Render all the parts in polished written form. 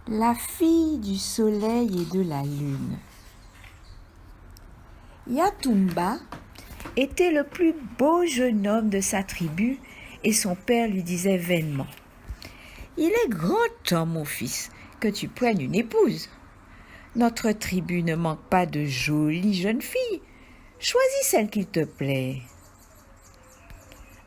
La fille du soleil et de la lune. Yatumba était le plus beau jeune homme de sa tribu et son père lui disait vainement : « Il est grand temps, mon fils, que tu prennes une épouse. Notre tribu ne manque pas de jolies jeunes filles. Choisis celle qui te plaît. »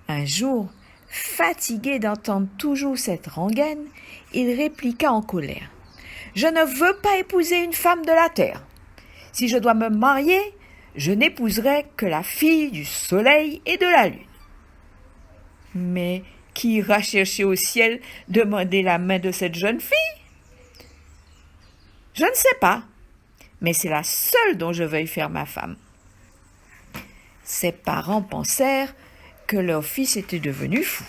Un jour, fatigué d'entendre toujours cette rengaine, il répliqua en colère : « Je ne veux pas épouser une femme de la terre. Si je dois me marier, je n'épouserai que la fille du soleil et de la lune. » Mais qui ira chercher au ciel demander la main de cette jeune fille ? Je ne sais pas, mais c'est la seule dont je veuille faire ma femme. Ses parents pensèrent que leur fils était devenu fou,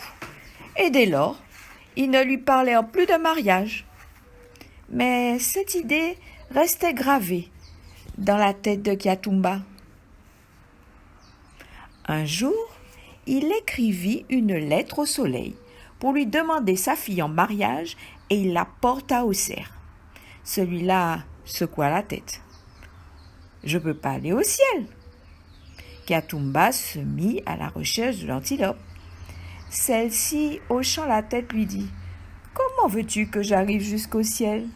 et dès lors, ils ne lui parlèrent plus de mariage. Mais cette idée restait gravée dans la tête de Kyatumba. Un jour, il écrivit une lettre au soleil pour lui demander sa fille en mariage et il la porta au cerf. Celui-là secoua la tête. « Je ne peux pas aller au ciel. » Kyatumba se mit à la recherche de l'antilope. Celle-ci, hochant la tête, lui dit : « Comment veux-tu que j'arrive jusqu'au ciel ?»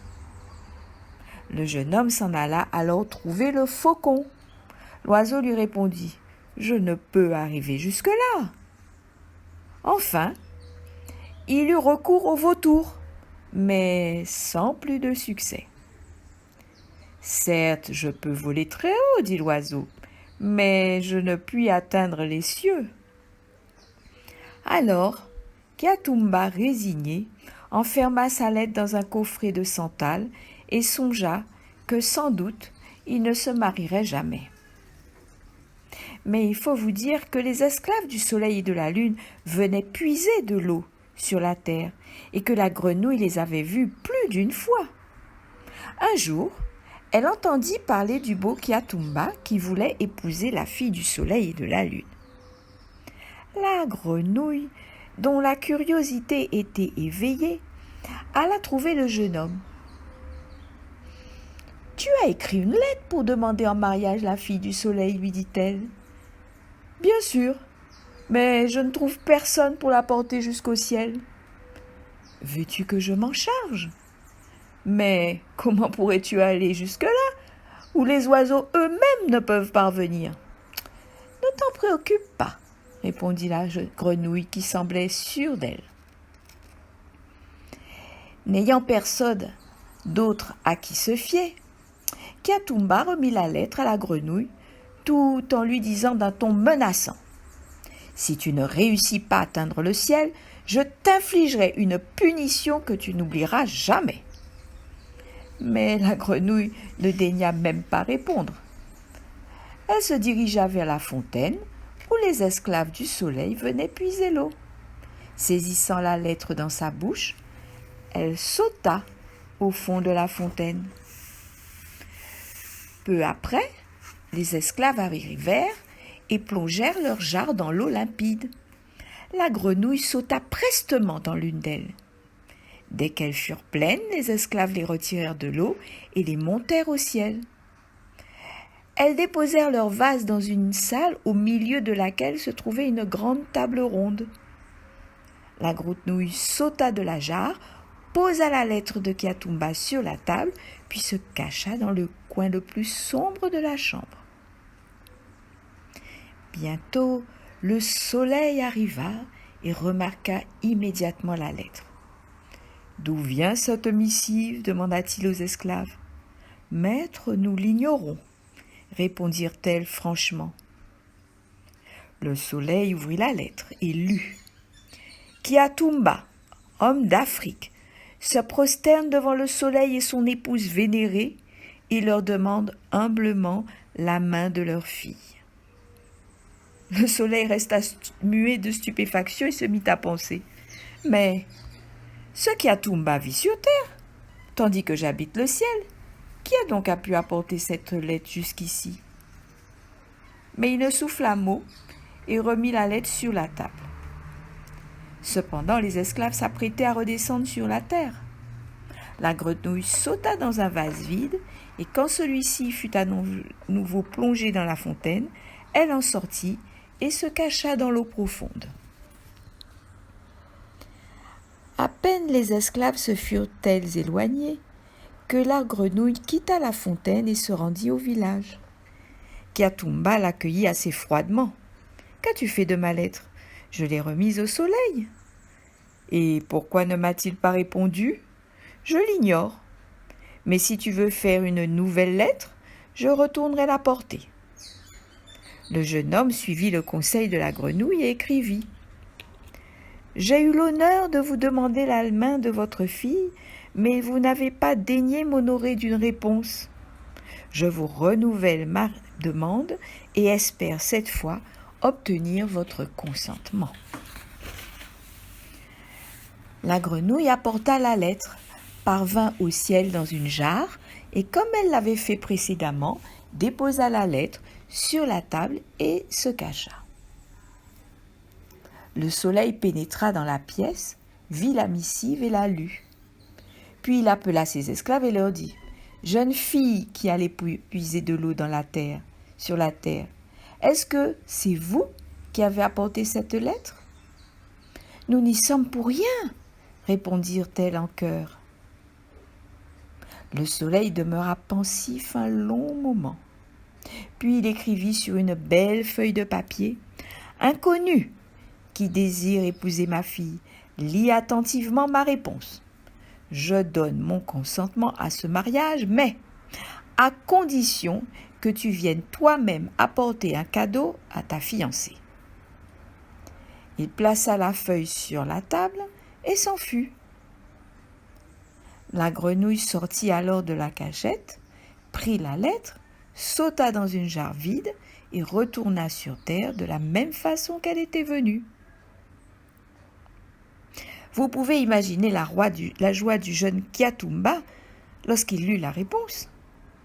Le jeune homme s'en alla alors trouver le faucon. L'oiseau lui répondit : « Je ne peux arriver jusque-là. » Enfin, il eut recours au vautour, mais sans plus de succès. « Certes, je peux voler très haut, dit l'oiseau, mais je ne puis atteindre les cieux. » Alors, Kyatumba, résigné, enferma sa lettre dans un coffret de santal et songea que sans doute il ne se marierait jamais. Mais il faut vous dire que les esclaves du soleil et de la lune venaient puiser de l'eau sur la terre et que la grenouille les avait vus plus d'une fois. Un jour, elle entendit parler du beau Kyatumba qui voulait épouser la fille du soleil et de la lune. La grenouille, dont la curiosité était éveillée, alla trouver le jeune homme. « Tu as écrit une lettre pour demander en mariage la fille du soleil, lui dit-elle. « Bien sûr, mais je ne trouve personne pour la porter jusqu'au ciel. »« Veux-tu que je m'en charge ? » ?»« Mais comment pourrais-tu aller jusque-là, où les oiseaux eux-mêmes ne peuvent parvenir ? » ?»« Ne t'en préoccupe pas, » répondit la grenouille qui semblait sûre d'elle. N'ayant personne d'autre à qui se fier, Kyatumba remit la lettre à la grenouille tout en lui disant d'un ton menaçant : « Si tu ne réussis pas à atteindre le ciel, je t'infligerai une punition que tu n'oublieras jamais. » Mais la grenouille ne daigna même pas répondre. Elle se dirigea vers la fontaine où les esclaves du soleil venaient puiser l'eau. Saisissant la lettre dans sa bouche, elle sauta au fond de la fontaine. Peu après, les esclaves arrivèrent et plongèrent leurs jarres dans l'eau limpide. La grenouille sauta prestement dans l'une d'elles. Dès qu'elles furent pleines, les esclaves les retirèrent de l'eau et les montèrent au ciel. Elles déposèrent leurs vases dans une salle au milieu de laquelle se trouvait une grande table ronde. La grenouille sauta de la jarre, posa la lettre de Kyatumba sur la table, puis se cacha dans le coin le plus sombre de la chambre. Bientôt, le soleil arriva et remarqua immédiatement la lettre. « D'où vient cette missive ? » demanda-t-il aux esclaves. « Maître, nous l'ignorons, » répondirent-elles franchement. Le soleil ouvrit la lettre et lut : « Kyatumba, homme d'Afrique, se prosterne devant le soleil et son épouse vénérée et leur demande humblement la main de leur fille. » Le soleil resta muet de stupéfaction et se mit à penser : « Mais ce Kyatumba vit sur terre, tandis que j'habite le ciel. Qui a donc pu apporter cette lettre jusqu'ici ?» Mais il ne souffla mot et remit la lettre sur la table. Cependant, les esclaves s'apprêtaient à redescendre sur la terre. La grenouille sauta dans un vase vide, et quand celui-ci fut à nouveau plongé dans la fontaine, elle en sortit et se cacha dans l'eau profonde. À peine les esclaves se furent-elles éloignés que la grenouille quitta la fontaine et se rendit au village. Kiatumba l'accueillit assez froidement. « Qu'as-tu fait de ma lettre ? Je l'ai remise au soleil. »« Et pourquoi ne m'a-t-il pas répondu ? Je l'ignore. Mais si tu veux faire une nouvelle lettre, je retournerai la porter. » Le jeune homme suivit le conseil de la grenouille et écrivit. « J'ai eu l'honneur de vous demander la main de votre fille, mais vous n'avez pas daigné m'honorer d'une réponse. Je vous renouvelle ma demande et espère cette fois obtenir votre consentement. » La grenouille apporta la lettre, parvint au ciel dans une jarre et, comme elle l'avait fait précédemment, déposa la lettre sur la table et se cacha. Le soleil pénétra dans la pièce, vit la missive et la lut. Puis il appela ses esclaves et leur dit : « Jeune fille qui allait puiser de l'eau dans la terre, sur la terre, est-ce que c'est vous qui avez apporté cette lettre ? » « Nous n'y sommes pour rien, » répondirent-elles en chœur. Le soleil demeura pensif un long moment. Puis il écrivit sur une belle feuille de papier : « Inconnu qui désire épouser ma fille, lis attentivement ma réponse. Je donne mon consentement à ce mariage, mais à condition que tu viennes toi-même apporter un cadeau à ta fiancée. » Il plaça la feuille sur la table et s'en fut. La grenouille sortit alors de la cachette, prit la lettre, sauta dans une jarre vide et retourna sur terre de la même façon qu'elle était venue. Vous pouvez imaginer la joie du jeune Kiatumba lorsqu'il lut la réponse.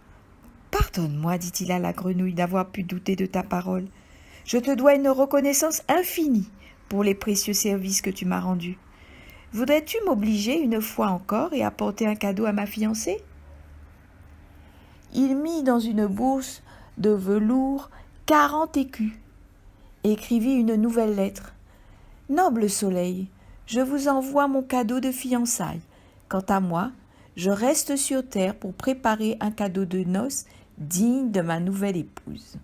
« Pardonne-moi, dit-il à la grenouille, d'avoir pu douter de ta parole. Je te dois une reconnaissance infinie pour les précieux services que tu m'as rendus. Voudrais-tu m'obliger une fois encore et apporter un cadeau à ma fiancée ?» Il mit dans une bourse de velours 40 écus et écrivit une nouvelle lettre. « Noble soleil, je vous envoie mon cadeau de fiançailles. Quant à moi, je reste sur terre pour préparer un cadeau de noces digne de ma nouvelle épouse. »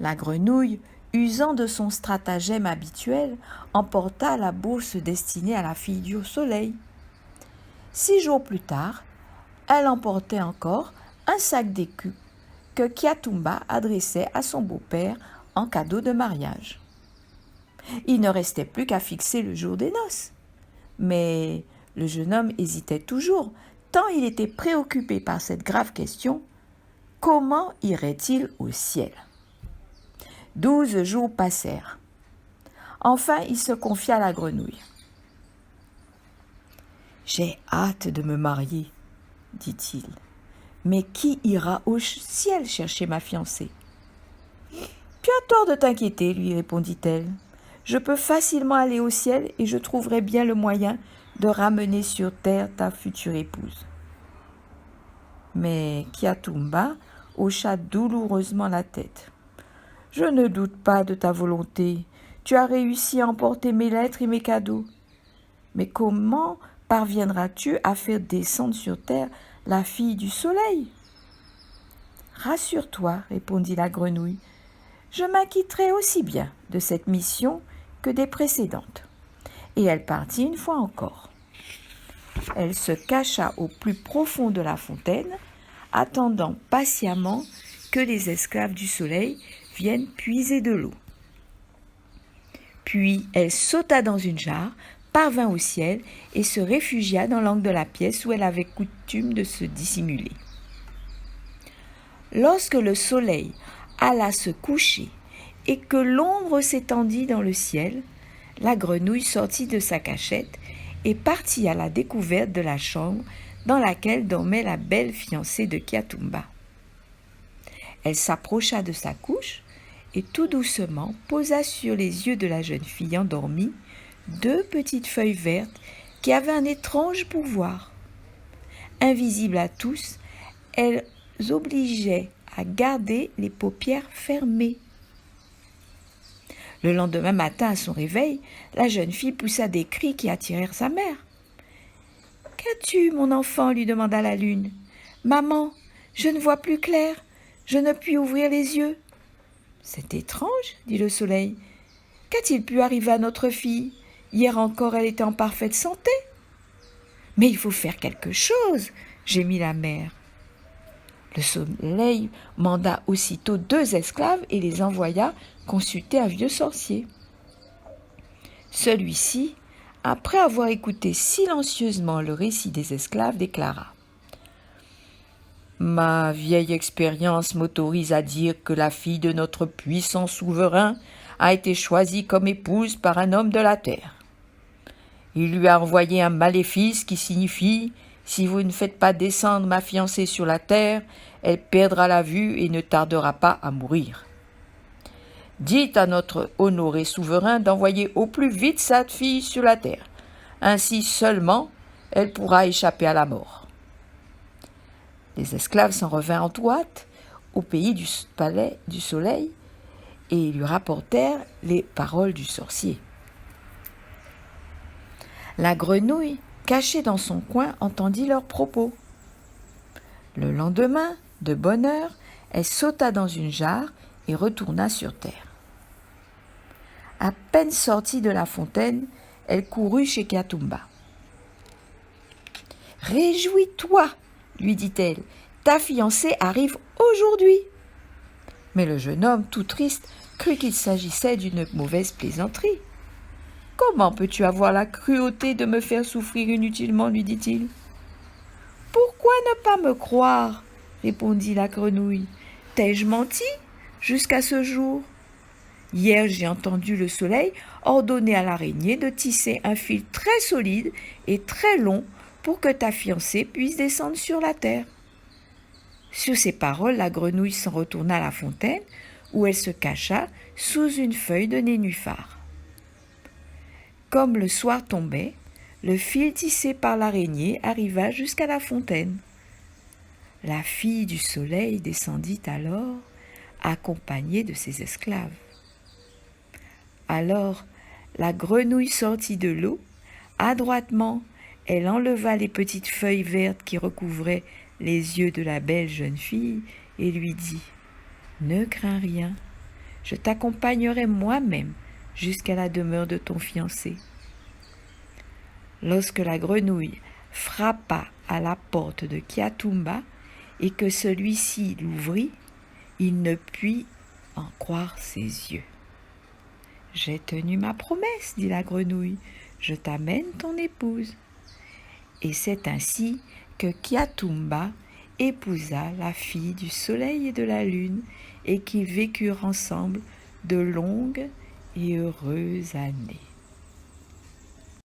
La grenouille, usant de son stratagème habituel, emporta la bourse destinée à la fille du soleil. 6 jours plus tard, elle emportait encore un sac d'écus que Kiatumba adressait à son beau-père en cadeau de mariage. Il ne restait plus qu'à fixer le jour des noces. Mais le jeune homme hésitait toujours, tant il était préoccupé par cette grave question. Comment irait-il au ciel ? 12 jours passèrent. Enfin, il se confia à la grenouille. « J'ai hâte de me marier, dit-il. Mais qui ira au ciel chercher ma fiancée ? » « Tu as tort de t'inquiéter, lui répondit-elle. Je peux facilement aller au ciel et je trouverai bien le moyen de ramener sur terre ta future épouse. » Mais Kiatumba hocha douloureusement la tête. « Je ne doute pas de ta volonté. Tu as réussi à emporter mes lettres et mes cadeaux. Mais comment parviendras-tu à faire descendre sur terre la fille du soleil ? » « Rassure-toi, répondit la grenouille. Je m'acquitterai aussi bien de cette mission que des précédentes. Et elle partit une fois encore. Elle se cacha au plus profond de la fontaine, attendant patiemment que les esclaves du soleil viennent puiser de l'eau. Puis elle sauta dans une jarre, parvint au ciel et se réfugia dans l'angle de la pièce où elle avait coutume de se dissimuler. Lorsque le soleil alla se coucher et que l'ombre s'étendit dans le ciel, la grenouille sortit de sa cachette et partit à la découverte de la chambre dans laquelle dormait la belle fiancée de Kiatumba. Elle s'approcha de sa couche et tout doucement posa sur les yeux de la jeune fille endormie 2 petites feuilles vertes qui avaient un étrange pouvoir. Invisibles à tous, elles obligeaient à garder les paupières fermées. Le lendemain matin, à son réveil, la jeune fille poussa des cris qui attirèrent sa mère. « Qu'as-tu, mon enfant ?» lui demanda la lune. « Maman, je ne vois plus clair, je ne puis ouvrir les yeux. »« C'est étrange, » dit le soleil. « Qu'a-t-il pu arriver à notre fille ? Hier encore, elle était en parfaite santé. »« Mais il faut faire quelque chose, » gémit la mère. Le soleil manda aussitôt 2 esclaves et les envoya consulter un vieux sorcier. Celui-ci, après avoir écouté silencieusement le récit des esclaves, déclara : « Ma vieille expérience m'autorise à dire que la fille de notre puissant souverain a été choisie comme épouse par un homme de la terre. Il lui a envoyé un maléfice qui signifie : si vous ne faites pas descendre ma fiancée sur la terre, elle perdra la vue et ne tardera pas à mourir. Dites à notre honoré souverain d'envoyer au plus vite sa fille sur la terre. Ainsi seulement, elle pourra échapper à la mort. » Les esclaves s'en revinrent en tout hâte au pays du palais du soleil et lui rapportèrent les paroles du sorcier. La grenouille, cachée dans son coin, entendit leurs propos. Le lendemain, de bonne heure, elle sauta dans une jarre et retourna sur terre. À peine sortie de la fontaine, elle courut chez Kiatumba. « Réjouis-toi, lui dit-elle, ta fiancée arrive aujourd'hui. » Mais le jeune homme, tout triste, crut qu'il s'agissait d'une mauvaise plaisanterie. « Comment peux-tu avoir la cruauté de me faire souffrir inutilement ?» lui dit-il. « Pourquoi ne pas me croire ?» répondit la grenouille. « T'ai-je menti jusqu'à ce jour ? Hier, j'ai entendu le soleil ordonner à l'araignée de tisser un fil très solide et très long pour que ta fiancée puisse descendre sur la terre. » Sur ces paroles, la grenouille s'en retourna à la fontaine où elle se cacha sous une feuille de nénuphar. Comme le soir tombait, le fil tissé par l'araignée arriva jusqu'à la fontaine. La fille du soleil descendit alors, accompagnée de ses esclaves. Alors, la grenouille sortit de l'eau. Adroitement, elle enleva les petites feuilles vertes qui recouvraient les yeux de la belle jeune fille et lui dit : « Ne crains rien, je t'accompagnerai moi-même jusqu'à la demeure de ton fiancé. » Lorsque la grenouille frappa à la porte de Kiatumba et que celui-ci l'ouvrit, il ne put en croire ses yeux. « J'ai tenu ma promesse, dit la grenouille, je t'amène ton épouse. » Et c'est ainsi que Kiatumba épousa la fille du soleil et de la lune et qu'ils vécurent ensemble de longues et heureuses années.